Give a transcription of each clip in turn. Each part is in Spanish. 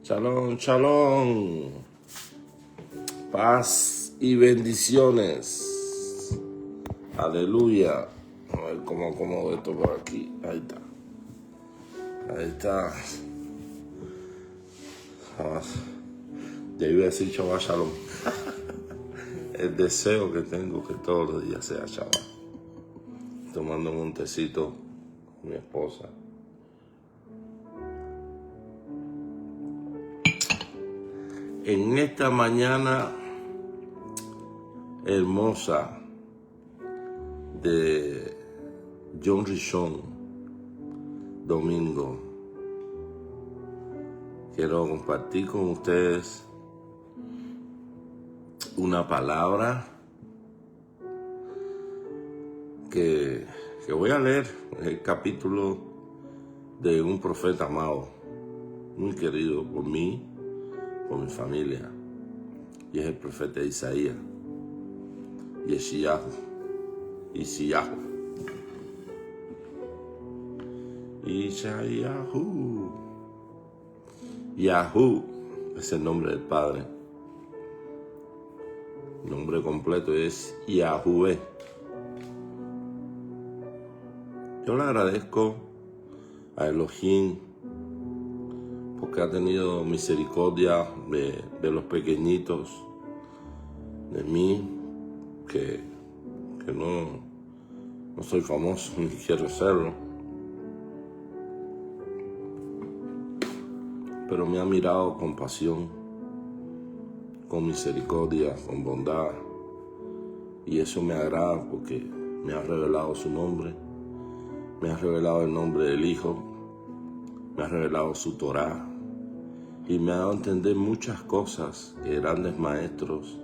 Shalom, shalom. Paz y bendiciones. Aleluya. A ver cómo acomodo esto por aquí. Ahí está. Ahí está. Ya iba a decir Shabbat Shalom. El deseo que tengo que todos los días sea Shabbat. Tomando un tecito con mi esposa. En esta mañana hermosa de Yom Rishon, domingo, quiero compartir con ustedes una palabra que voy a leer, el capítulo de un profeta amado, muy querido por mí, por mi familia, y es el profeta Isaías, Yeshayahu. Yahu es el nombre del Padre. El nombre completo es Yahuwah. Yo le agradezco a Elohim porque ha tenido misericordia de los pequeñitos, de mí, que no soy famoso ni quiero serlo, pero me ha mirado con pasión, con misericordia, con bondad, y eso me agrada porque me ha revelado su nombre, me ha revelado el nombre del Hijo, me ha revelado su Torá, y me ha dado a entender muchas cosas que grandes maestros,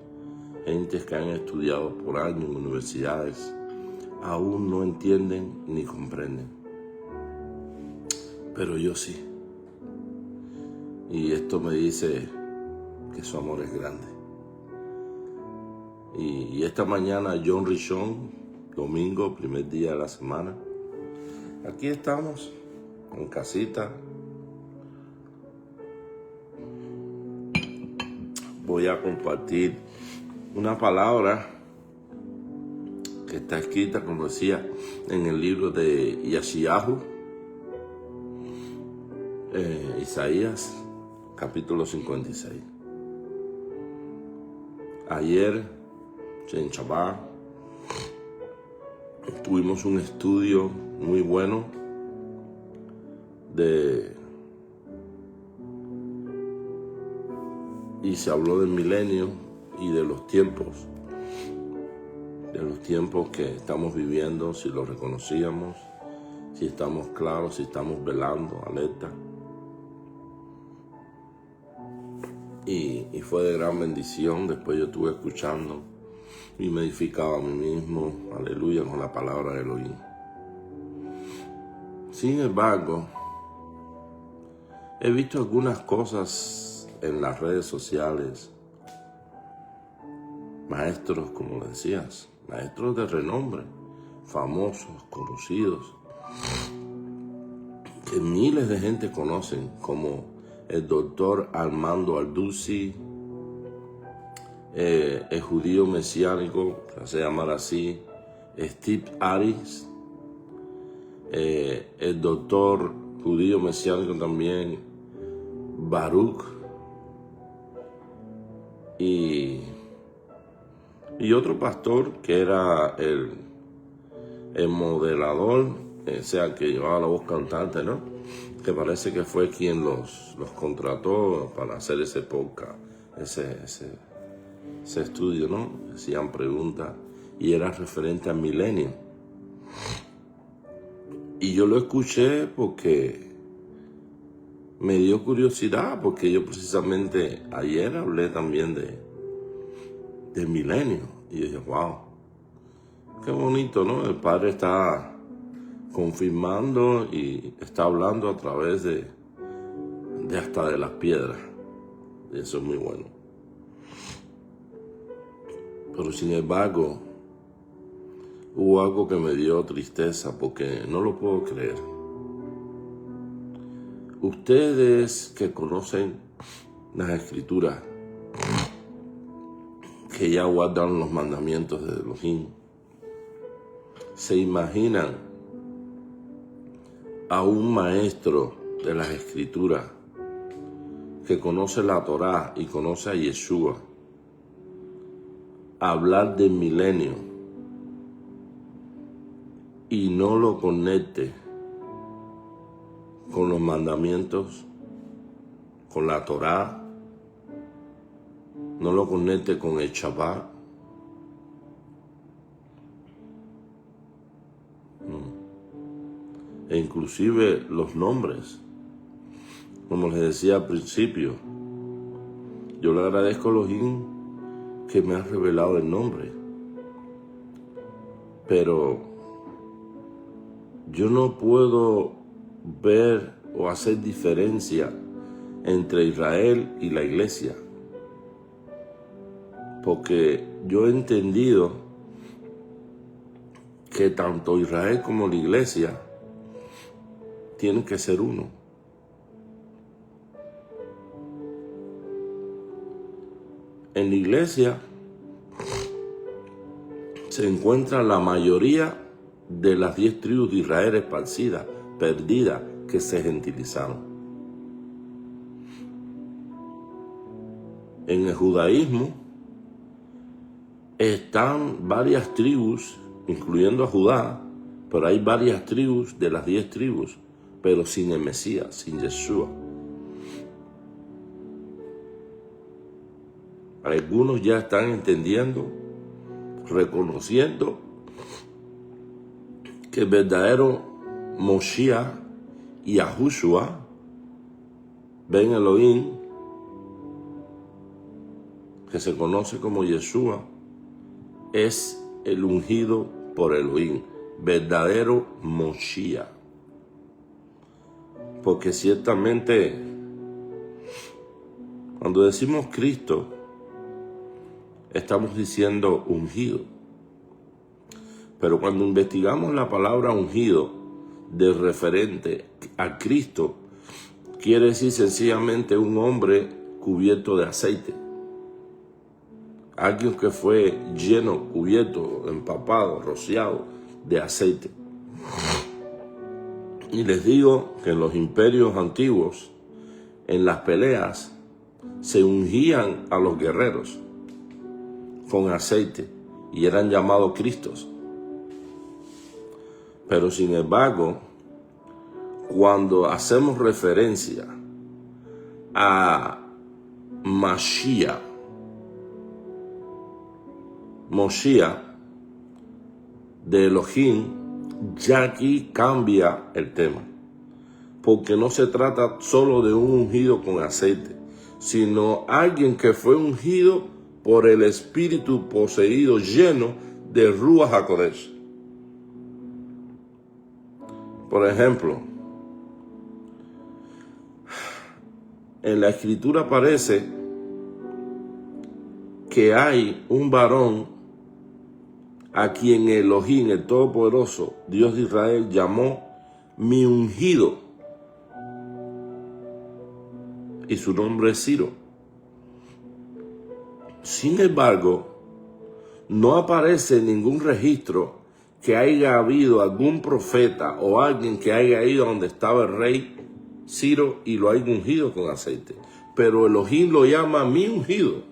gentes que han estudiado por años en universidades, aún no entienden ni comprenden. Pero yo sí. Y esto me dice que su amor es grande. Y esta mañana, Yom Rishon, domingo, primer día de la semana, aquí estamos, en casita. Voy a compartir una palabra que está escrita, como decía, en el libro de Yeshayahu, Isaías, capítulo 56. Ayer, en Shabbat, tuvimos un estudio muy bueno y se habló del milenio y de los tiempos que estamos viviendo, si lo reconocíamos, si estamos claros, si estamos velando, alerta. Y fue de gran bendición. Después yo estuve escuchando y me edificaba a mí mismo, aleluya, con la palabra de Elohim. Sin embargo, he visto algunas cosas en las redes sociales, maestros, como le decías, maestros de renombre, famosos, conocidos, que miles de gente conocen, como el doctor Armando Aldusi, el judío mesiánico, que se llama así, Steve Aris, el doctor judío mesiánico también, Baruch, y otro pastor que era el moderador, o sea, que llevaba la voz cantante, ¿no? Que parece que fue quien los contrató para hacer ese podcast, ese estudio, ¿no? Hacían preguntas y era referente al milenio. Y yo lo escuché porque me dio curiosidad, porque yo precisamente ayer hablé también del milenio. Y yo dije, wow, qué bonito, ¿no? El Padre está confirmando y está hablando a través de hasta de las piedras. Y eso es muy bueno. Pero sin embargo, hubo algo que me dio tristeza porque no lo puedo creer. Ustedes que conocen las escrituras que ya guardan los mandamientos de Elohim, se imaginan a un maestro de las escrituras que conoce la Torá y conoce a Yeshua hablar del milenio y no lo conecte con los mandamientos, con la Torá, no lo conecte con el Shabbat. E inclusive los nombres, como les decía al principio, yo le agradezco a Elohim que me ha revelado el nombre, pero yo no puedo ver o hacer diferencia entre Israel y la iglesia, porque yo he entendido que tanto Israel como la iglesia tienen que ser uno. En la iglesia se encuentra la mayoría de las 10 tribus de Israel esparcidas, perdidas, que se gentilizaron. En el judaísmo están varias tribus, incluyendo a Judá, pero hay varias tribus de las 10 tribus, pero sin el Mesías, sin Yeshua. Algunos ya están entendiendo, reconociendo que el verdadero Moshiach y Yahushua, Ben Elohim, que se conoce como Yeshua, es el ungido por Elohim, verdadero Moshiach. Porque ciertamente, cuando decimos Cristo, estamos diciendo ungido. Pero cuando investigamos la palabra ungido de referente a Cristo, quiere decir sencillamente un hombre cubierto de aceite. Alguien que fue lleno, cubierto, empapado, rociado de aceite. Y les digo que en los imperios antiguos, en las peleas, se ungían a los guerreros con aceite y eran llamados Cristos. Pero sin embargo, cuando hacemos referencia a Mashiach, Moshiach de Elohim, ya aquí cambia el tema, porque no se trata solo de un ungido con aceite, sino alguien que fue ungido por el Espíritu poseído, lleno de Ruach HaKodesh. Por ejemplo, en la Escritura aparece que hay un varón a quien Elohim, el Todopoderoso, Dios de Israel, llamó mi ungido. Y su nombre es Ciro. Sin embargo, no aparece ningún registro que haya habido algún profeta o alguien que haya ido donde estaba el rey Ciro y lo haya ungido con aceite. Pero Elohim lo llama mi ungido,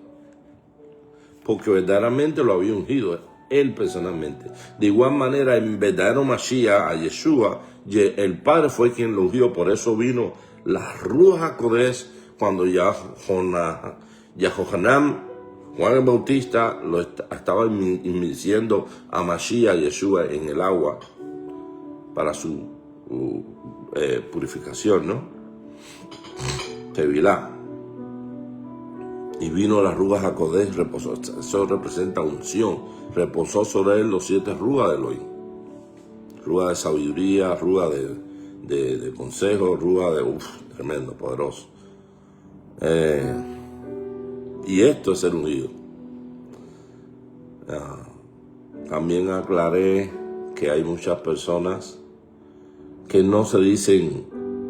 porque verdaderamente lo había ungido él personalmente. De igual manera, en verdadero Mashiach, a Yeshua, el Padre fue quien lo ungió. Por eso vino la Ruach HaKodesh cuando Yahohanan, Juan el Bautista, lo estaba inmisciendo a Mashiach, a Yeshua, en el agua para su purificación, ¿no? Tevilá. Y vino la Ruach HaKodesh, reposó. Eso representa unción. Reposó sobre él los 7 ruas de Elohim. Ruach de sabiduría, Ruach de consejo, Ruach de tremendo, poderoso. Y esto es el ungido. También aclaré que hay muchas personas que no se dicen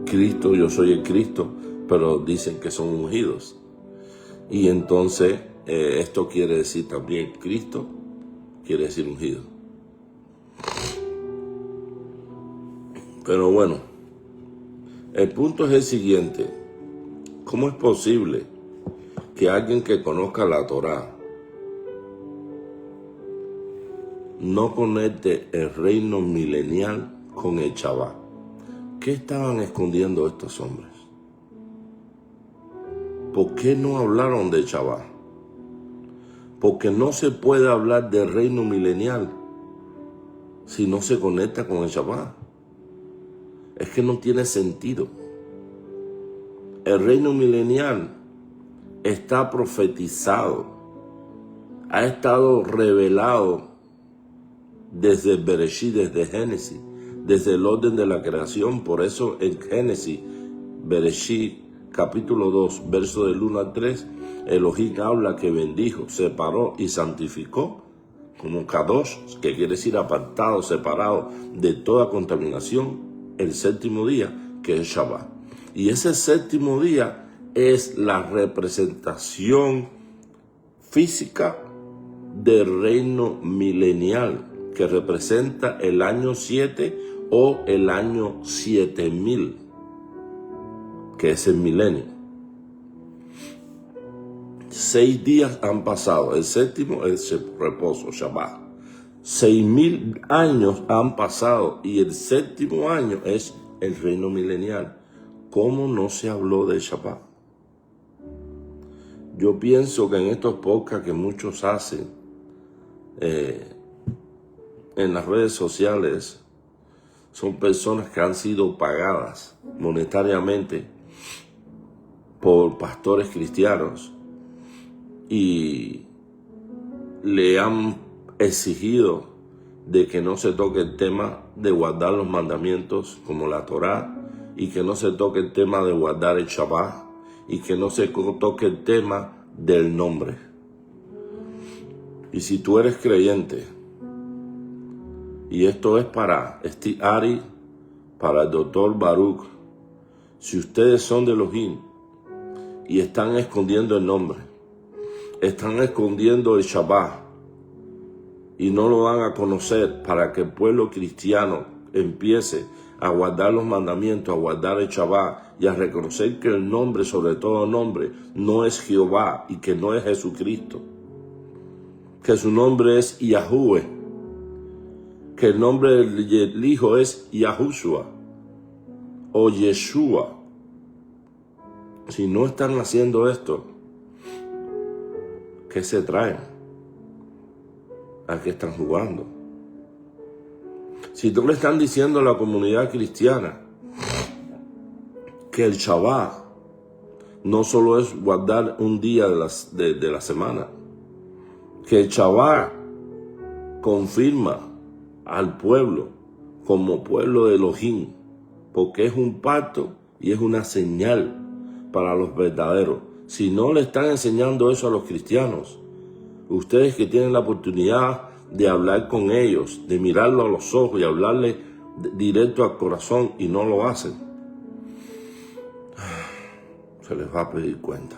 Cristo, yo soy el Cristo, pero dicen que son ungidos. Y entonces esto quiere decir también Cristo, quiere decir ungido. Pero bueno, el punto es el siguiente. ¿Cómo es posible que alguien que conozca la Torá no conecte el reino milenial con el Shabbat? ¿Qué estaban escondiendo estos hombres? ¿Por qué no hablaron de Shabbat? Porque no se puede hablar del reino milenial si no se conecta con el Shabbat. Es que no tiene sentido. El reino milenial está profetizado, ha estado revelado desde Bereshit, desde Génesis, desde el orden de la creación. Por eso en Génesis, Bereshit, capítulo 2, verso del 1 al 3, Elohim habla que bendijo, separó y santificó como Kadosh, que quiere decir apartado, separado de toda contaminación, el séptimo día, que es Shabbat. Y ese séptimo día es la representación física del reino milenial, que representa el año 7 o el año 7000, que es el milenio. 6 días han pasado, el séptimo es el reposo, Shabbat. 6000 años han pasado y el séptimo año es el reino milenial. ¿Cómo no se habló de Shabbat? Yo pienso que en estos podcasts que muchos hacen en las redes sociales son personas que han sido pagadas monetariamente por pastores cristianos y le han exigido de que no se toque el tema de guardar los mandamientos como la Torá, y que no se toque el tema de guardar el Shabbat, y que no se toque el tema del nombre. Y si tú eres creyente, y esto es para Steve Ari, para el doctor Baruch, si ustedes son de Elohim y están escondiendo el nombre, están escondiendo el Shabbat y no lo van a conocer para que el pueblo cristiano empiece a guardar los mandamientos, a guardar el Shabbat y a reconocer que el nombre, sobre todo nombre, no es Jehová y que no es Jesucristo, que su nombre es Yahuwah, que el nombre del Hijo es Yahushua o Yeshua. Si no están haciendo esto, ¿qué se traen? ¿A qué están jugando? Si tú le están diciendo a la comunidad cristiana que el Shabbat no solo es guardar un día de la semana, que el Shabbat confirma al pueblo como pueblo de Elohim, porque es un pacto y es una señal para los verdaderos. Si no le están enseñando eso a los cristianos, ustedes que tienen la oportunidad de hablar con ellos, de mirarlo a los ojos y hablarle directo al corazón y no lo hacen, se les va a pedir cuenta.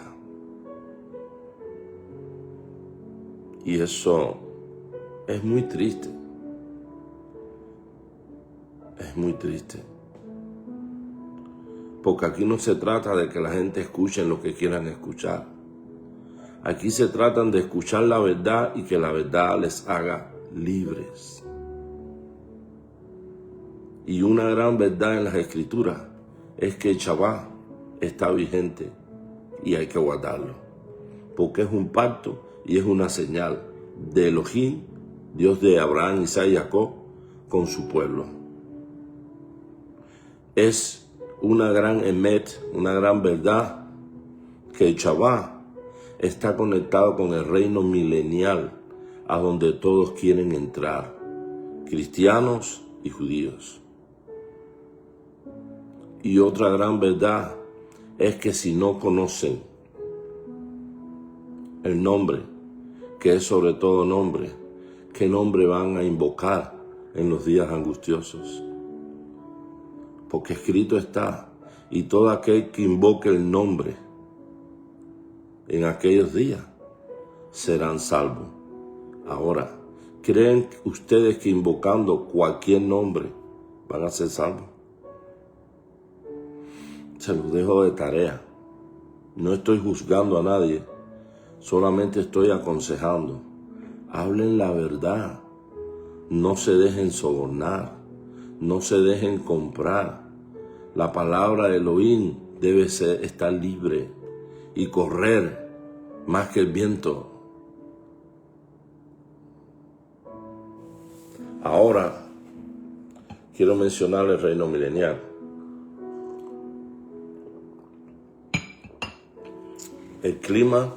Y eso es muy triste. Es muy triste. Porque aquí no se trata de que la gente escuche lo que quieran escuchar. Aquí se tratan de escuchar la verdad y que la verdad les haga libres. Y una gran verdad en las Escrituras es que el Shabbat está vigente y hay que guardarlo. Porque es un pacto y es una señal de Elohim, Dios de Abraham, Isaac y Jacob, con su pueblo. Es una gran emet, una gran verdad, que el Shabbat está conectado con el reino milenial, a donde todos quieren entrar, cristianos y judíos. Y otra gran verdad es que si no conocen el nombre, que es sobre todo nombre, ¿qué nombre van a invocar en los días angustiosos? Porque escrito está, y todo aquel que invoque el nombre en aquellos días serán salvos. Ahora, ¿creen ustedes que invocando cualquier nombre van a ser salvos? Se los dejo de tarea. No estoy juzgando a nadie, solamente estoy aconsejando. Hablen la verdad, no se dejen sobornar, no se dejen comprar. La palabra de Elohim debe estar libre y correr más que el viento. Ahora, quiero mencionar el reino milenial. El clima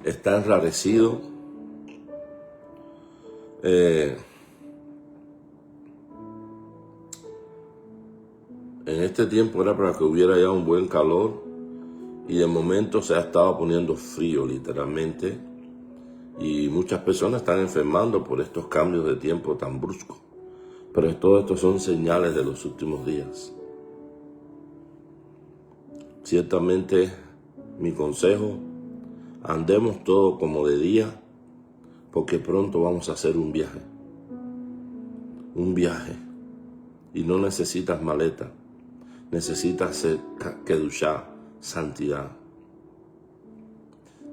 está enrarecido. En este tiempo era para que hubiera ya un buen calor y de momento se ha estado poniendo frío literalmente y muchas personas están enfermando por estos cambios de tiempo tan bruscos. Pero todo esto son señales de los últimos días. Ciertamente mi consejo, andemos todo como de día, porque pronto vamos a hacer un viaje. Un viaje. Y no necesitas maleta, necesitas kedushá, santidad.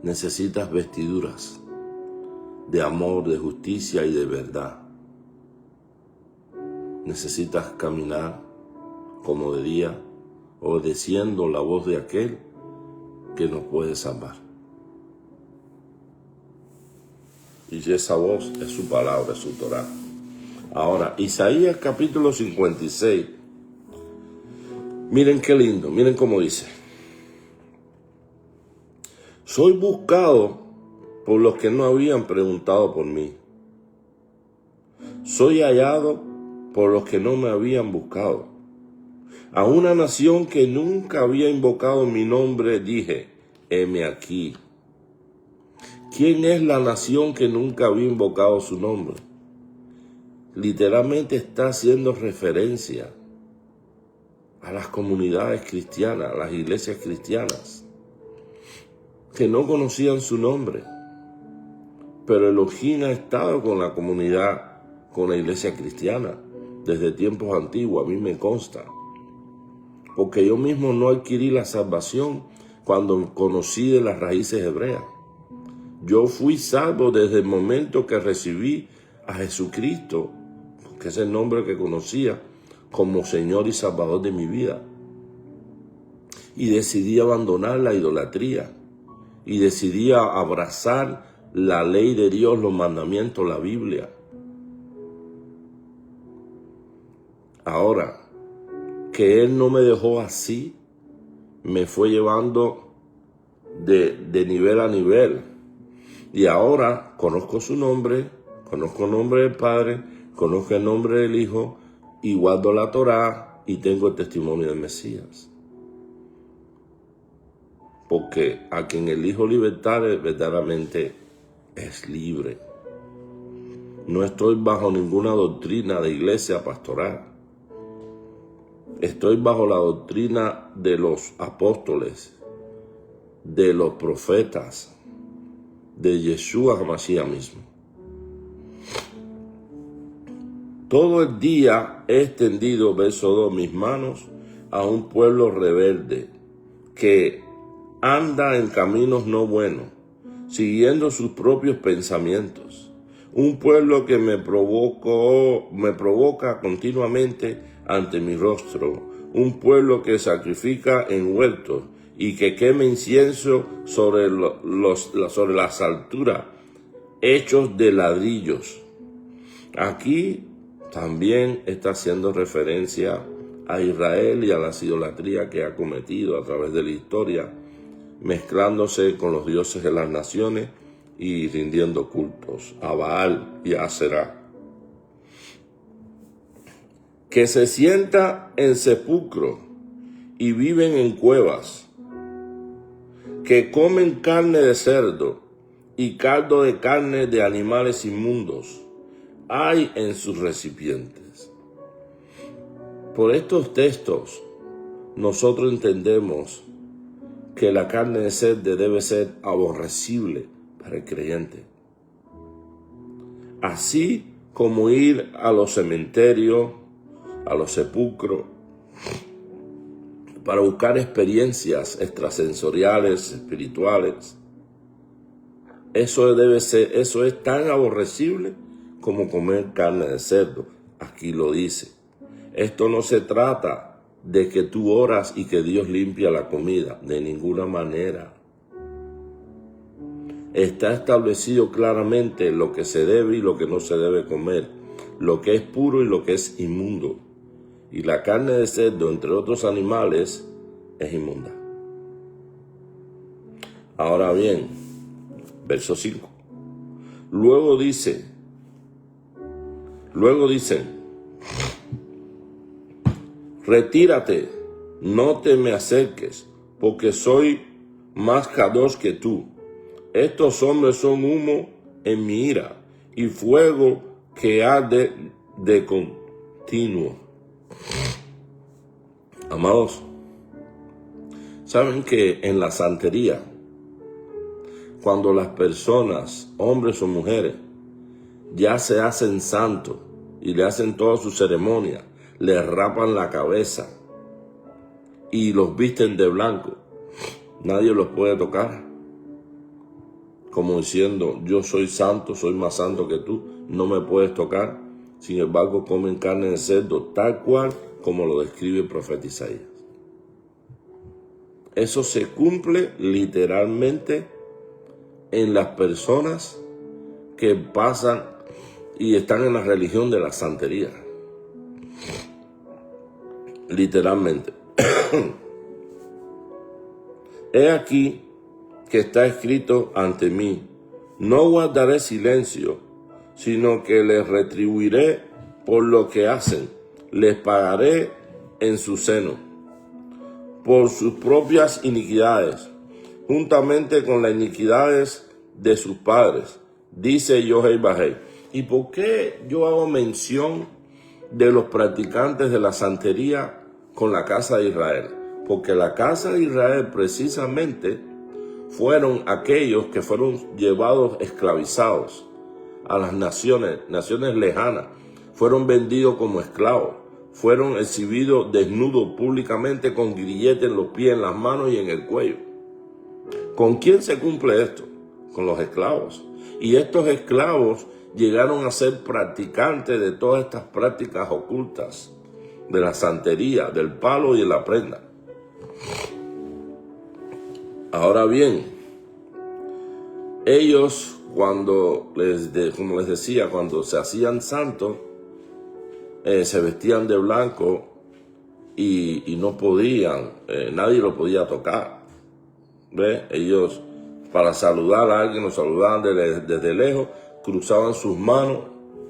Necesitas vestiduras de amor, de justicia y de verdad. Necesitas caminar como de día, obedeciendo la voz de aquel que nos puede salvar. Y esa voz es su palabra, es su Torah. Ahora, Isaías capítulo 56. Miren qué lindo, miren cómo dice. Soy buscado por los que no habían preguntado por mí. Soy hallado por los que no me habían buscado. A una nación que nunca había invocado mi nombre dije, heme aquí. ¿Quién es la nación que nunca había invocado su nombre? Literalmente está haciendo referencia a las comunidades cristianas, a las iglesias cristianas, que no conocían su nombre. Pero Elohim ha estado con la comunidad, con la iglesia cristiana, desde tiempos antiguos, a mí me consta. Porque yo mismo no adquirí la salvación cuando conocí de las raíces hebreas. Yo fui salvo desde el momento que recibí a Jesucristo, que es el nombre que conocía, como Señor y Salvador de mi vida. Y decidí abandonar la idolatría. Y decidí abrazar la ley de Dios, los mandamientos, la Biblia. Ahora, que Él no me dejó así, me fue llevando de nivel a nivel. Y ahora conozco su nombre, conozco el nombre del Padre, conozco el nombre del Hijo, y guardo la Torá y tengo el testimonio del Mesías. Porque a quien el Hijo libertare verdaderamente es libre. No estoy bajo ninguna doctrina de iglesia pastoral. Estoy bajo la doctrina de los apóstoles, de los profetas, de Yeshua HaMashiach mismo. Todo el día he extendido, verso 2, mis manos a un pueblo rebelde que anda en caminos no buenos, siguiendo sus propios pensamientos. Un pueblo que me provoca continuamente ante mi rostro. Un pueblo que sacrifica en huertos y que quema incienso sobre las alturas, hechos de ladrillos. Aquí también está haciendo referencia a Israel y a las idolatrías que ha cometido a través de la historia, mezclándose con los dioses de las naciones y rindiendo cultos a Baal y a Aserá. Que se sienta en sepulcro y viven en cuevas, que comen carne de cerdo y caldo de carne de animales inmundos hay en sus recipientes. Por estos textos nosotros entendemos que la carne de cerdo debe ser aborrecible para el creyente. Así como ir a los cementerios, a los sepulcros, para buscar experiencias extrasensoriales, espirituales. Eso es tan aborrecible como comer carne de cerdo. Aquí lo dice. Esto no se trata de que tú oras y que Dios limpia la comida, de ninguna manera. Está establecido claramente lo que se debe y lo que no se debe comer, lo que es puro y lo que es inmundo. Y la carne de cerdo, entre otros animales, es inmunda. Ahora bien, verso 5. Luego dicen, retírate, no te me acerques, porque soy más kadosh que tú. Estos hombres son humo en mi ira y fuego que arde de continuo. Amados, saben que en la santería, cuando las personas, hombres o mujeres, ya se hacen santos y le hacen toda su ceremonia, les rapan la cabeza y los visten de blanco, nadie los puede tocar. Como diciendo, yo soy santo, soy más santo que tú, no me puedes tocar. Sin embargo, comen carne de cerdo tal cual como lo describe el profeta Isaías. Eso se cumple literalmente en las personas que pasan y están en la religión de la santería. Literalmente. He aquí que está escrito ante mí, no guardaré silencio, sino que les retribuiré por lo que hacen, les pagaré en su seno, por sus propias iniquidades, juntamente con las iniquidades de sus padres, dice Yohei Bajei. ¿Y por qué yo hago mención de los practicantes de la santería con la casa de Israel? Porque la casa de Israel precisamente fueron aquellos que fueron llevados esclavizados a las naciones lejanas, fueron vendidos como esclavos, fueron exhibidos desnudos públicamente con grilletes en los pies, en las manos y en el cuello. ¿Con quién se cumple esto? Con los esclavos. Y estos esclavos llegaron a ser practicantes de todas estas prácticas ocultas, de la santería, del palo y de la prenda. Ahora bien, ellos como les decía, cuando se hacían santos, se vestían de blanco y no podían, nadie lo podía tocar. ¿Ve? Ellos, para saludar a alguien, lo saludaban desde lejos, cruzaban sus manos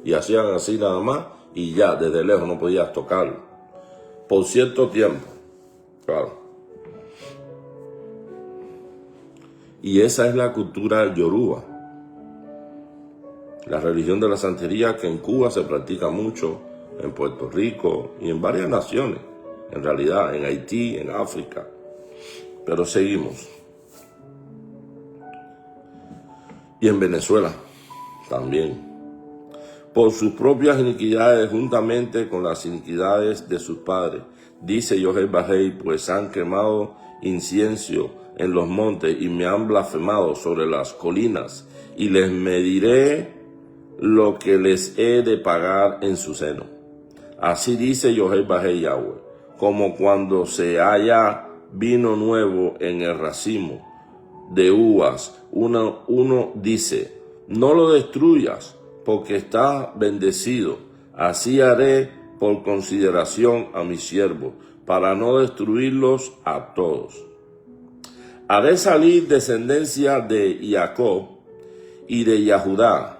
y hacían así nada más y ya, desde lejos no podías tocarlo. Por cierto tiempo, claro. Y esa es la cultura yoruba, la religión de la santería que en Cuba se practica mucho, en Puerto Rico y en varias naciones, en realidad, en Haití, en África. Pero seguimos. Y en Venezuela también. Por sus propias iniquidades, juntamente con las iniquidades de sus padres, dice Yohei Bajei, pues han quemado incienso en los montes y me han blasfemado sobre las colinas, y les mediré lo que les he de pagar en su seno. Así dice Yohei Bajei Yahweh, como cuando se halla vino nuevo en el racimo de uvas, uno dice, no lo destruyas, porque está bendecido. Así haré por consideración a mis siervos, para no destruirlos a todos. Haré salir descendencia de Jacob y de Yahudá,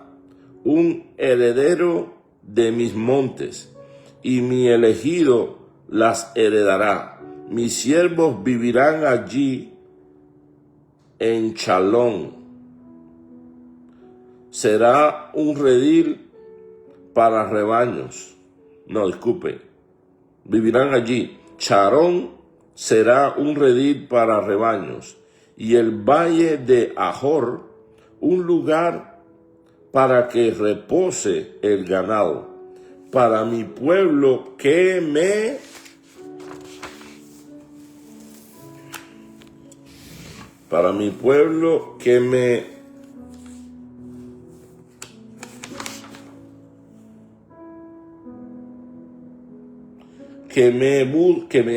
un heredero de mis montes, y mi elegido las heredará. Mis siervos vivirán allí en Chalón. Será un redil para rebaños. No, disculpen. Vivirán allí. Charón será un redil para rebaños, y el valle de Ajor un lugar para que repose el ganado, para mi pueblo que me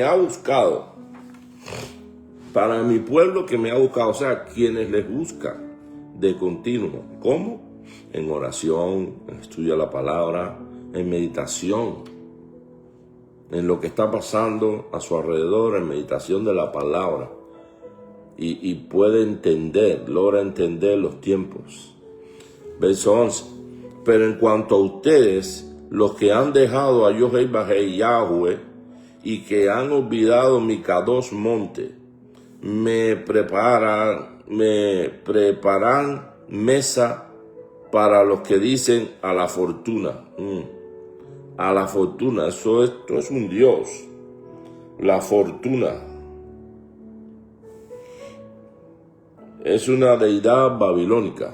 ha buscado, para mi pueblo que me ha buscado, o sea, quienes les buscan de continuo. ¿Cómo? En oración, en estudio de la palabra, en meditación, en lo que está pasando a su alrededor, en meditación de la palabra. Y puede entender, logra entender los tiempos. Verso 11. Pero en cuanto a ustedes, los que han dejado a Yahweh Yahweh y que han olvidado mi Kadosh monte, me preparan mesa para los que dicen a la fortuna. A la fortuna, esto es un Dios. La fortuna es una deidad babilónica,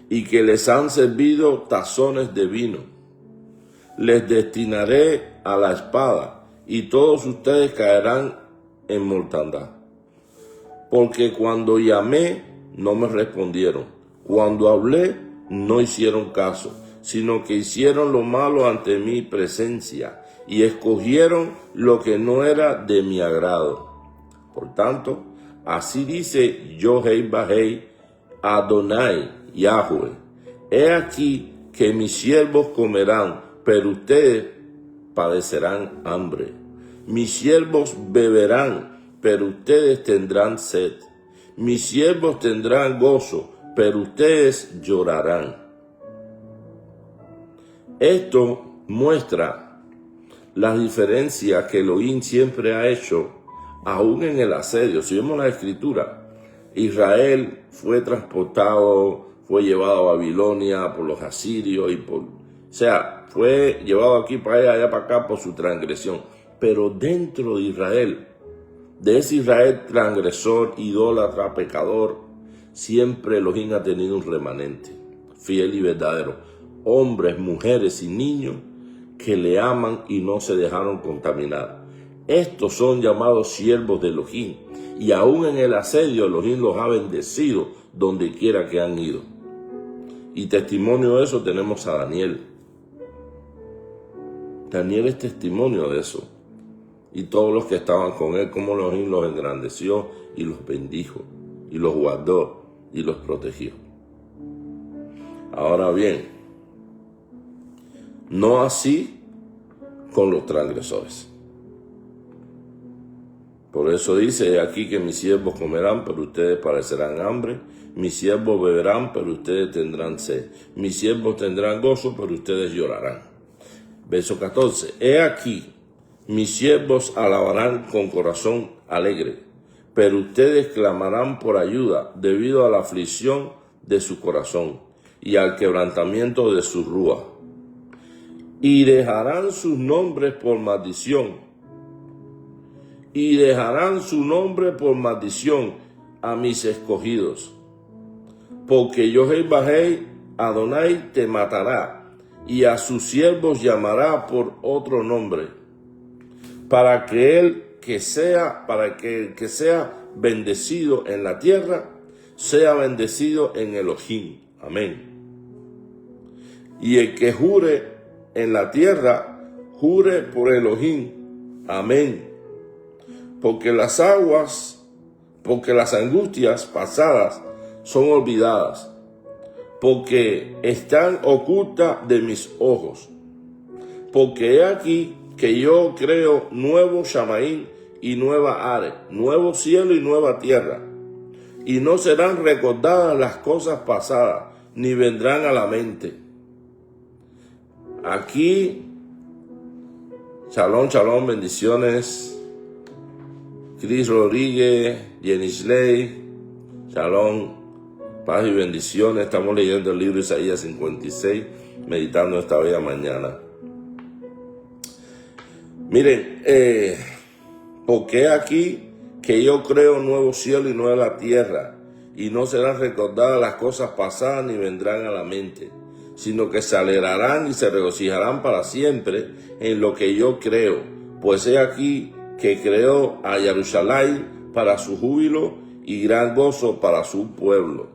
y que les han servido tazones de vino. Les destinaré a la espada, y todos ustedes caerán en mortandad. Porque cuando llamé, no me respondieron. Cuando hablé, no hicieron caso, sino que hicieron lo malo ante mi presencia, y escogieron lo que no era de mi agrado. Por tanto, así dice Yahweh Adonai Yahweh: he aquí que mis siervos comerán, pero ustedes padecerán hambre. Mis siervos beberán, pero ustedes tendrán sed. Mis siervos tendrán gozo, pero ustedes llorarán. Esto muestra la diferencia que Elohim siempre ha hecho, aún en el asedio. Si vemos la escritura, Israel fue transportado, fue llevado a Babilonia por los asirios, fue llevado aquí para allá para acá por su transgresión. Pero dentro de Israel, de ese Israel transgresor, idólatra, pecador, siempre Elohim ha tenido un remanente fiel y verdadero. Hombres, mujeres y niños que le aman y no se dejaron contaminar. Estos son llamados siervos de Elohim, y aún en el asedio Elohim los ha bendecido donde quiera que han ido. Y testimonio de eso tenemos a Daniel. Daniel es testimonio de eso. Y todos los que estaban con él, cómo Elohim los engrandeció y los bendijo, y los guardó y los protegió. Ahora bien, no así con los transgresores. Por eso dice aquí que mis siervos comerán, pero ustedes padecerán hambre. Mis siervos beberán, pero ustedes tendrán sed. Mis siervos tendrán gozo, pero ustedes llorarán. Verso 14. He aquí, mis siervos alabarán con corazón alegre, pero ustedes clamarán por ayuda debido a la aflicción de su corazón y al quebrantamiento de su rúa. Y dejarán sus nombres por maldición. Y dejarán su nombre por maldición a mis escogidos. Porque Yahweh Adonai te matará, y a sus siervos llamará por otro nombre, para que el que sea bendecido en la tierra, sea bendecido en Elohim. Amén. Y el que jure en la tierra, jure por Elohim. Amén. Porque las angustias pasadas son olvidadas, porque están ocultas de mis ojos. Porque he aquí que yo creo nuevo Shamaín y nueva Are, nuevo cielo y nueva tierra. Y no serán recordadas las cosas pasadas, ni vendrán a la mente. Aquí, shalom, shalom, bendiciones. Cris Rodríguez, Jenny Slay, shalom, paz y bendiciones. Estamos leyendo el libro de Isaías 56, meditando esta bella mañana. Miren, Porque aquí que yo creo nuevo cielo y nueva tierra, y no serán recordadas las cosas pasadas ni vendrán a la mente, sino que se alegrarán y se regocijarán para siempre en lo que yo creo. Pues he aquí que creó a Jerusalén para su júbilo y gran gozo para su pueblo.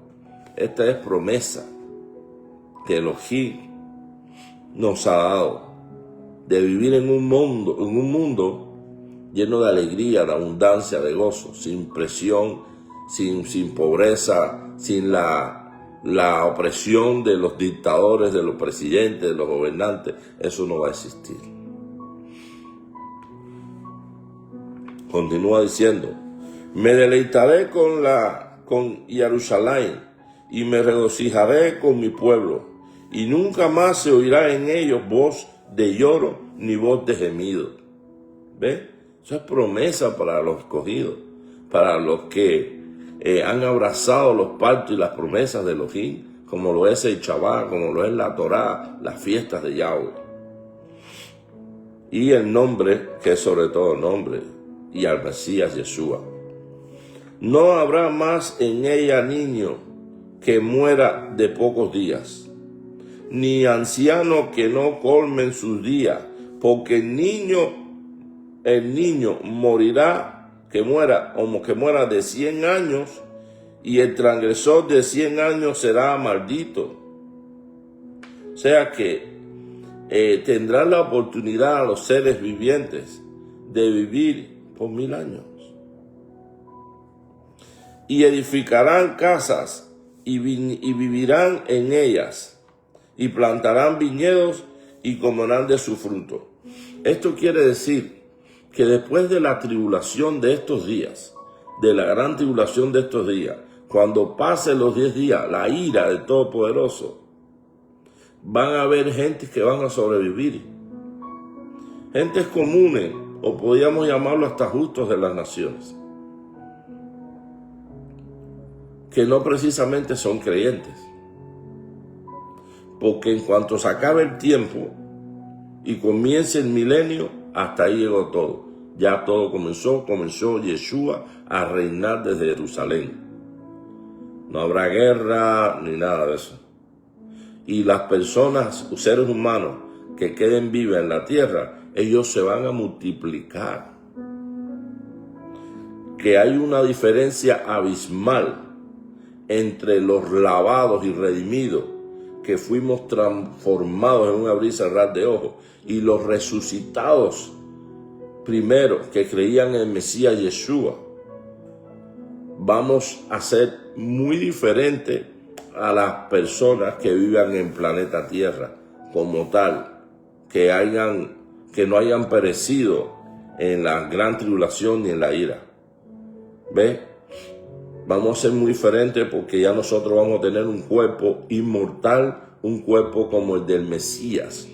Esta es promesa que Elohim nos ha dado de vivir en un mundo lleno de alegría, de abundancia, de gozo, sin presión, sin pobreza, sin la opresión de los dictadores, de los presidentes, de los gobernantes. Eso no va a existir. Continúa diciendo: me deleitaré con Jerusalén y me regocijaré con mi pueblo, y nunca más se oirá en ellos voz de lloro ni voz de gemido. ¿Ve? Eso es promesa para los escogidos, para los que han abrazado los pactos y las promesas de Elohim, como lo es el Shabbat, como lo es la Torá, las fiestas de Yahweh. Y el nombre, que es sobre todo nombre, y al Mesías Yeshua. No habrá más en ella niño que muera de pocos días, ni anciano que no colmen sus días, porque el niño morirá, que muera de 100 años, y el transgresor de 100 años será maldito. O sea que tendrán la oportunidad a los seres vivientes de vivir por 1000 años. Y edificarán casas y vivirán en ellas, y plantarán viñedos y comerán de su fruto. Esto quiere decir que después de la tribulación de estos días, de la gran tribulación de estos días, cuando pasen los 10 días, la ira del Todopoderoso, van a haber gentes que van a sobrevivir. Gentes comunes, o podríamos llamarlo hasta justos de las naciones, que no precisamente son creyentes. Porque en cuanto se acabe el tiempo y comience el milenio, hasta ahí llegó todo. Ya todo comenzó Yeshua a reinar desde Jerusalén. No habrá guerra ni nada de eso. Y las personas, los seres humanos que queden vivos en la tierra, ellos se van a multiplicar. Que hay una diferencia abismal entre los lavados y redimidos, que fuimos transformados en un abrir y cerrar de ojos, y los resucitados primero que creían en el Mesías Yeshua. Vamos a ser muy diferentes a las personas que vivan en el planeta Tierra como tal, que no hayan perecido en la gran tribulación ni en la ira. ¿Ve? Vamos a ser muy diferentes porque ya nosotros vamos a tener un cuerpo inmortal, un cuerpo como el del Mesías.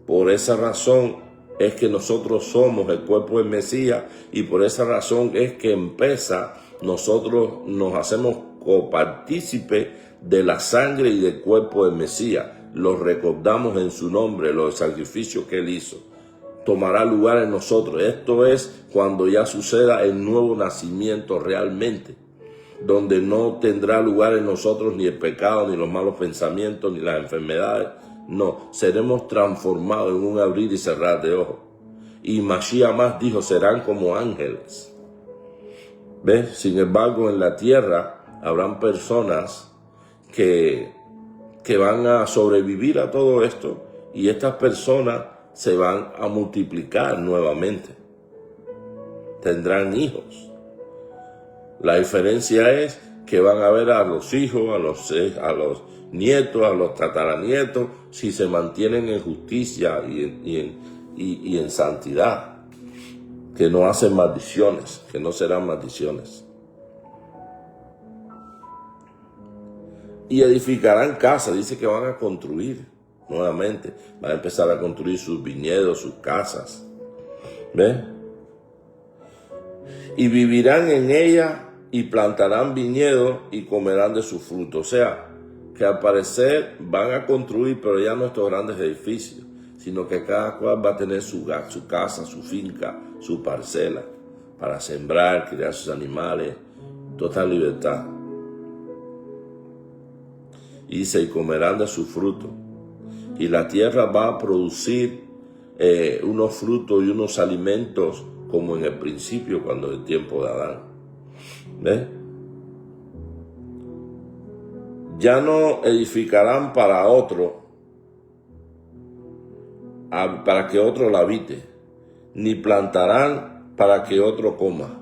Por esa razón es que nosotros somos el cuerpo del Mesías, y por esa razón es que nosotros nos hacemos copartícipe de la sangre y del cuerpo del Mesías. Lo recordamos en su nombre, los sacrificios que él hizo. Tomará lugar en nosotros. Esto es cuando ya suceda el nuevo nacimiento realmente, donde no tendrá lugar en nosotros ni el pecado, ni los malos pensamientos, ni las enfermedades. No, seremos transformados en un abrir y cerrar de ojos. Y Mashiach más dijo, serán como ángeles. ¿Ves? Sin embargo, en la tierra habrán personas que van a sobrevivir a todo esto, y estas personas se van a multiplicar nuevamente. Tendrán hijos. La diferencia es que van a ver a los hijos, a los nietos, a los tataranietos, si se mantienen en justicia y en santidad, que no hacen maldiciones, que no serán maldiciones. Y edificarán casas, dice que van a construir nuevamente, van a empezar a construir sus viñedos, sus casas. ¿Ves? Y vivirán en ella y plantarán viñedos y comerán de su fruto. O sea, que al parecer van a construir, pero ya no estos grandes edificios, sino que cada cual va a tener su casa, su finca, su parcela, para sembrar, criar sus animales, total libertad. Y se comerán de su fruto. Y la tierra va a producir unos frutos y unos alimentos como en el principio, cuando el tiempo de Adán. ¿Ves? Ya no edificarán para otro, para que otro la habite, ni plantarán para que otro coma.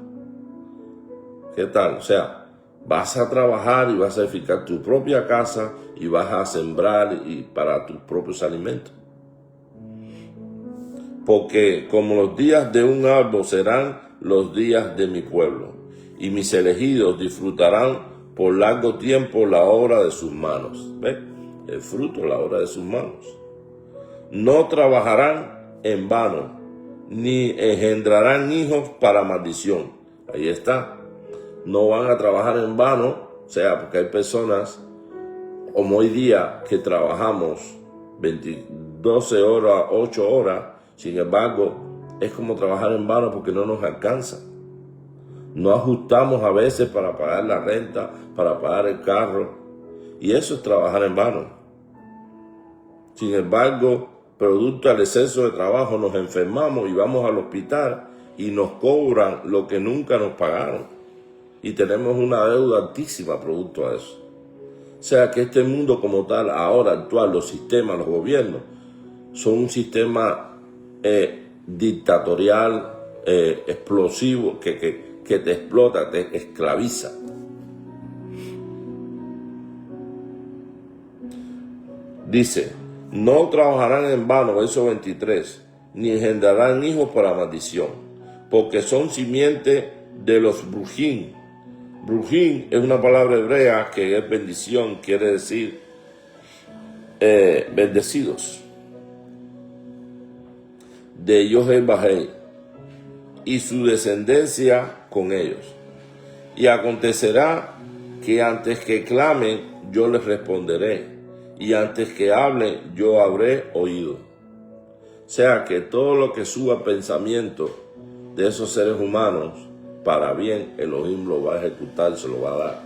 ¿Qué tal? O sea, vas a trabajar y vas a edificar tu propia casa y vas a sembrar y para tus propios alimentos. Porque como los días de un árbol serán los días de mi pueblo, y mis elegidos disfrutarán por largo tiempo la obra de sus manos. ¿Ves? El fruto, la obra de sus manos. No trabajarán en vano, ni engendrarán hijos para maldición. Ahí está. No van a trabajar en vano, o sea, porque hay personas como hoy día que trabajamos 12 horas, 8 horas, sin embargo, es como trabajar en vano porque no nos alcanza. No ajustamos a veces para pagar la renta, para pagar el carro, y eso es trabajar en vano. Sin embargo, producto del exceso de trabajo, nos enfermamos y vamos al hospital y nos cobran lo que nunca nos pagaron. Y tenemos una deuda altísima producto de eso. O sea que este mundo como tal, ahora actual, los sistemas, los gobiernos, son un sistema dictatorial, explosivo, que te explota, te esclaviza. Dice, no trabajarán en vano, verso 23, ni engendrarán hijos para maldición, porque son simiente de los brujín. Brujín es una palabra hebrea que es bendición, quiere decir bendecidos. De Yohei y su descendencia con ellos. Y acontecerá que antes que clamen, yo les responderé, y antes que hablen, yo habré oído. O sea que todo lo que suba pensamiento de esos seres humanos, para bien, Elohim lo va a ejecutar, se lo va a dar.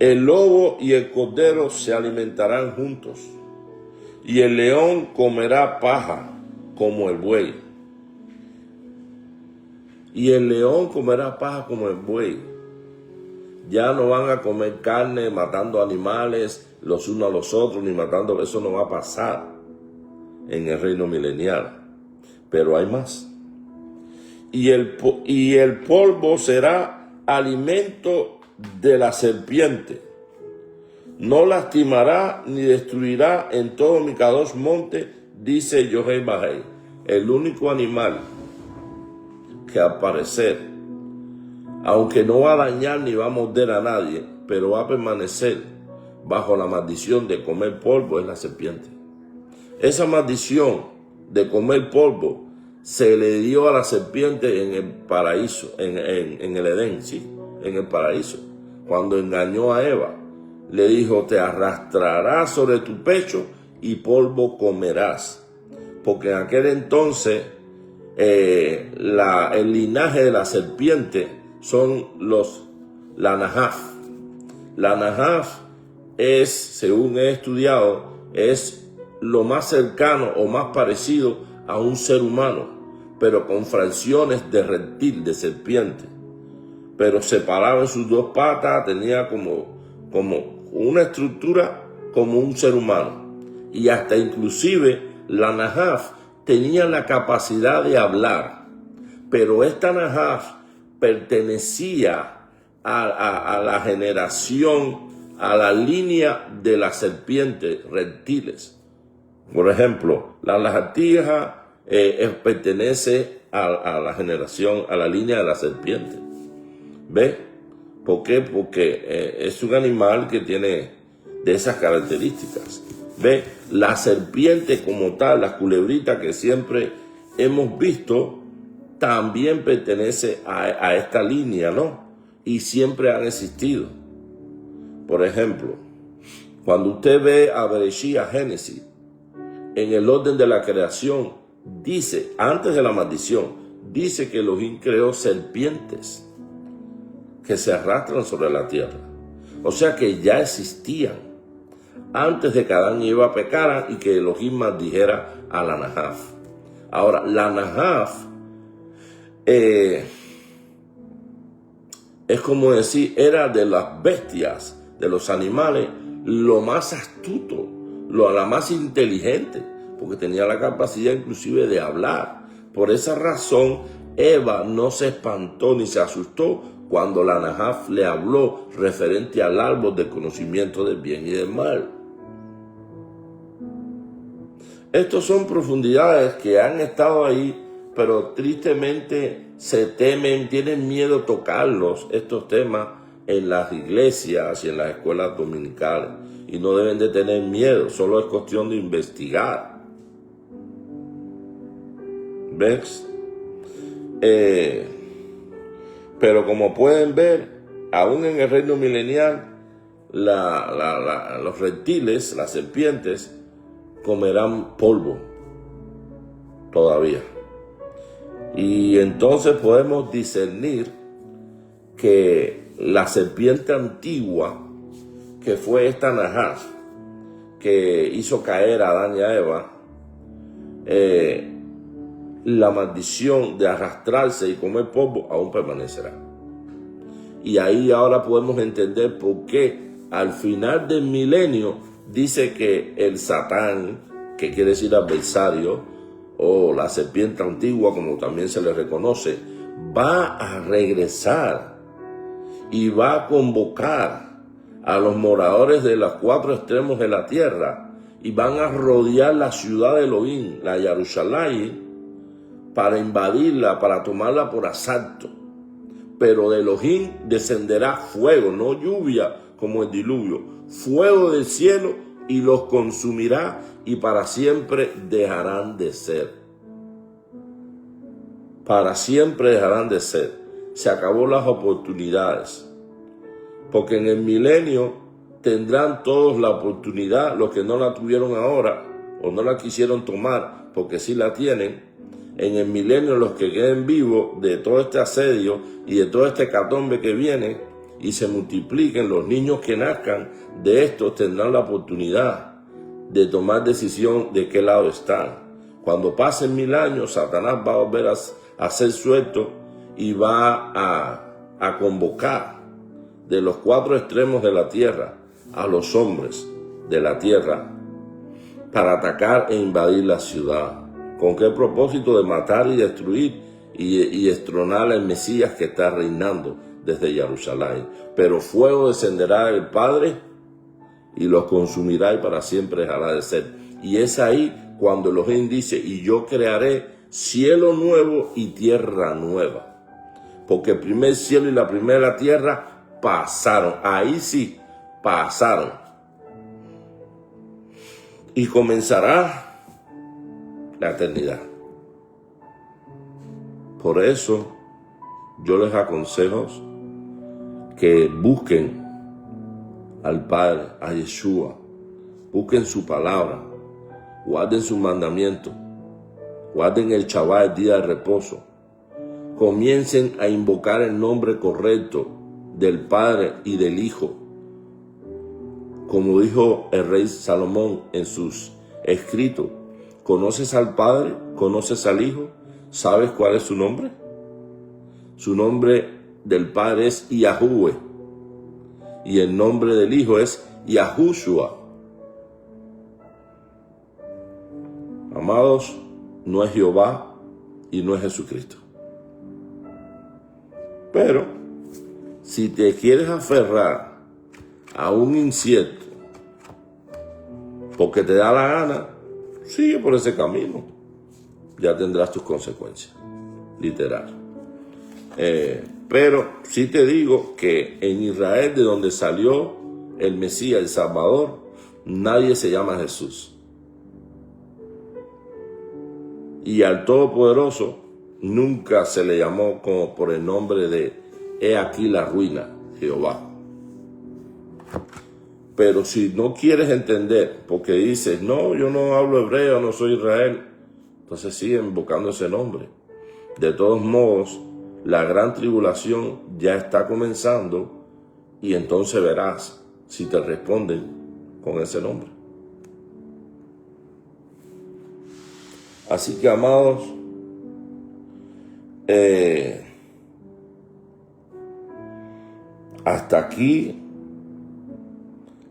El lobo y el cordero se alimentarán juntos, y el león comerá paja como el buey. Y el león comerá paja como el buey. Ya no van a comer carne matando animales los unos a los otros, ni matando, eso no va a pasar en el reino milenial. Pero hay más. Y el polvo será alimento de la serpiente. No lastimará ni destruirá en todo mi Kadosh monte, dice Yohei Bahei. El único animal que al parecer, aunque no va a dañar ni va a morder a nadie, pero va a permanecer bajo la maldición de comer polvo, es la serpiente. Esa maldición de comer polvo se le dio a la serpiente en el paraíso, en el Edén, sí, en el paraíso, cuando engañó a Eva. Le dijo, te arrastrarás sobre tu pecho y polvo comerás. Porque en aquel entonces el linaje de la serpiente son la Nahaf. La Nahaf es, según he estudiado, es lo más cercano o más parecido a un ser humano, pero con fracciones de reptil, de serpiente. Pero separado en sus dos patas, tenía como una estructura como un ser humano. Y hasta inclusive la Nahaf tenía la capacidad de hablar. Pero esta Nahaf pertenecía a la generación, a la línea de las serpientes reptiles. Por ejemplo, la lagartija pertenece a la generación, a la línea de la serpiente. ¿Ves? ¿Por qué? Porque es un animal que tiene de esas características. ¿Ves? La serpiente como tal, la culebrita que siempre hemos visto, también pertenece a esta línea, ¿no? Y siempre han existido. Por ejemplo, Cuando usted ve a Bereshit, a Génesis, en el orden de la creación, dice, antes de la maldición, dice que Elohim creó serpientes que se arrastran sobre la tierra. O sea que ya existían antes de que Adán y Eva pecaran y que Elohim maldijera a la Nahaf. Ahora, la Nahaf es como decir, era de las bestias, de los animales, lo más astuto, la más inteligente, porque tenía la capacidad inclusive de hablar. Por esa razón, Eva no se espantó ni se asustó cuando la Nahaf le habló referente al árbol del conocimiento del bien y del mal. Estas son profundidades que han estado ahí, pero tristemente se temen, tienen miedo tocarlos, estos temas, en las iglesias y en las escuelas dominicales. Y no deben de tener miedo, solo es cuestión de investigar. ¿Ves? Pero como pueden ver, aún en el reino milenial, los reptiles, las serpientes, comerán polvo todavía. Y entonces podemos discernir que la serpiente antigua, que fue esta Nahaf, que hizo caer a Adán y a Eva, la maldición de arrastrarse y comer polvo aún permanecerá. Y ahí ahora podemos entender por qué al final del milenio dice que el Satán, que quiere decir adversario, o la serpiente antigua, como también se le reconoce, va a regresar y va a convocar a los moradores de los cuatro extremos de la tierra y van a rodear la ciudad de Elohim, la Jerusalén, para invadirla, para tomarla por asalto. Pero de Elohim descenderá fuego, no lluvia como el diluvio, fuego del cielo, y los consumirá y para siempre dejarán de ser. Para siempre dejarán de ser. Se acabó las oportunidades. Porque en el milenio tendrán todos la oportunidad, los que no la tuvieron ahora o no la quisieron tomar, porque sí la tienen. En el milenio, los que queden vivos de todo este asedio y de todo este hecatombe que viene y se multipliquen, los niños que nazcan de estos tendrán la oportunidad de tomar decisión de qué lado están. Cuando pasen 1000 años, Satanás va a volver a ser suelto y va a convocar de los cuatro extremos de la tierra a los hombres de la tierra para atacar e invadir la ciudad. ¿Con qué propósito? De matar y destruir y destronar al Mesías que está reinando desde Jerusalén. Pero fuego descenderá del Padre y los consumirá y para siempre dejará de ser. Y es ahí cuando Elohim dice, y yo crearé cielo nuevo y tierra nueva. Porque el primer cielo y la primera tierra pasaron. Ahí sí, pasaron. Y comenzará la eternidad. Por eso yo les aconsejo que busquen al Padre, a Yeshua, busquen su palabra, guarden sus mandamientos, guarden el Shabbat, el día de reposo, comiencen a invocar el nombre correcto del Padre y del Hijo, como dijo el rey Salomón en sus escritos. ¿Conoces al Padre? ¿Conoces al Hijo? ¿Sabes cuál es su nombre? Su nombre del Padre es Yahuwah y el nombre del Hijo es Yahushua. Amados, no es Jehová y no es Jesucristo. Pero si te quieres aferrar a un incierto porque te da la gana, sigue por ese camino. Ya tendrás tus consecuencias, literal. Pero sí te digo que en Israel, de donde salió el Mesías, el Salvador, nadie se llama Jesús. Y al Todopoderoso nunca se le llamó como por el nombre de He aquí la ruina, Jehová. Pero si no quieres entender, porque dices, no, yo no hablo hebreo, no soy Israel, entonces sigue invocando ese nombre. De todos modos, la gran tribulación ya está comenzando y entonces verás si te responden con ese nombre. Así que, amados, hasta aquí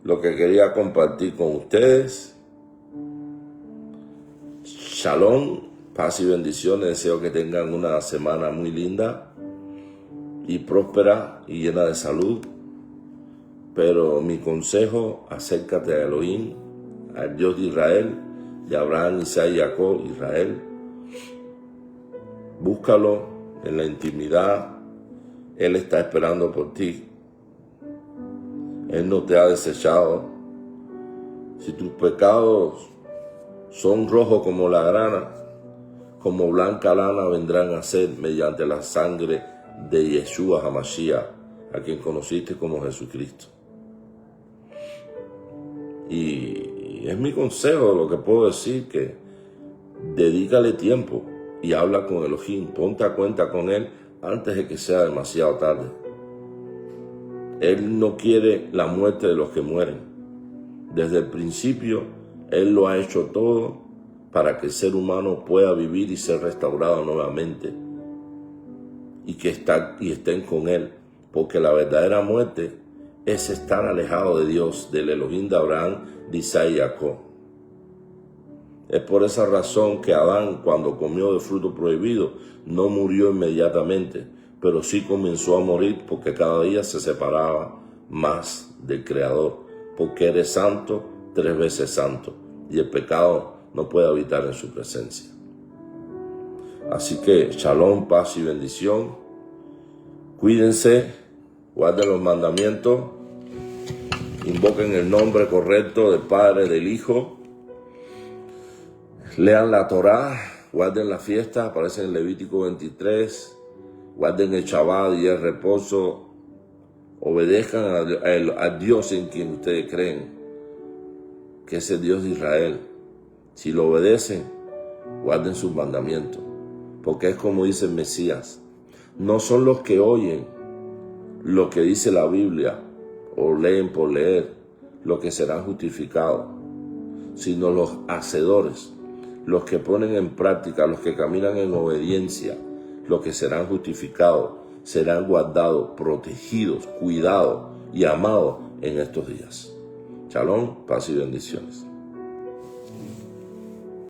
lo que quería compartir con ustedes. Shalom, paz y bendiciones. Deseo que tengan una semana muy linda y próspera y llena de salud. Pero mi consejo, acércate a Elohim, al Dios de Israel, de Abraham, Isaac y Jacob, Israel. Búscalo en la intimidad. Él está esperando por ti. Él no te ha desechado. Si tus pecados son rojos como la grana, como blanca lana vendrán a ser mediante la sangre de Yeshua HaMashiach, a quien conociste como Jesucristo. Y es mi consejo lo que puedo decir, que dedícale tiempo y habla con Elohim, ponte a cuenta con Él antes de que sea demasiado tarde. Él no quiere la muerte de los que mueren. Desde el principio, Él lo ha hecho todo para que el ser humano pueda vivir y ser restaurado nuevamente. Y que estén con Él. Porque la verdadera muerte es estar alejado de Dios, del Elohim de Abraham, de Isaac y Jacob. Es por esa razón que Adán, cuando comió del fruto prohibido, no murió inmediatamente, pero sí comenzó a morir porque cada día se separaba más del Creador, porque eres santo, 3 veces santo, y el pecado no puede habitar en su presencia. Así que shalom, paz y bendición. Cuídense, guarden los mandamientos, invoquen el nombre correcto del Padre, del Hijo, lean la Torá, guarden la fiesta, aparece en Levítico 23, guarden el Shabbat y el reposo, obedezcan a Dios en quien ustedes creen, que es el Dios de Israel. Si lo obedecen, guarden sus mandamientos, porque es como dice el Mesías, no son los que oyen lo que dice la Biblia o leen por leer lo que serán justificados, sino los hacedores, los que ponen en práctica, los que caminan en obediencia, los que serán justificados, serán guardados, protegidos, cuidados y amados en estos días. Shalom, paz y bendiciones.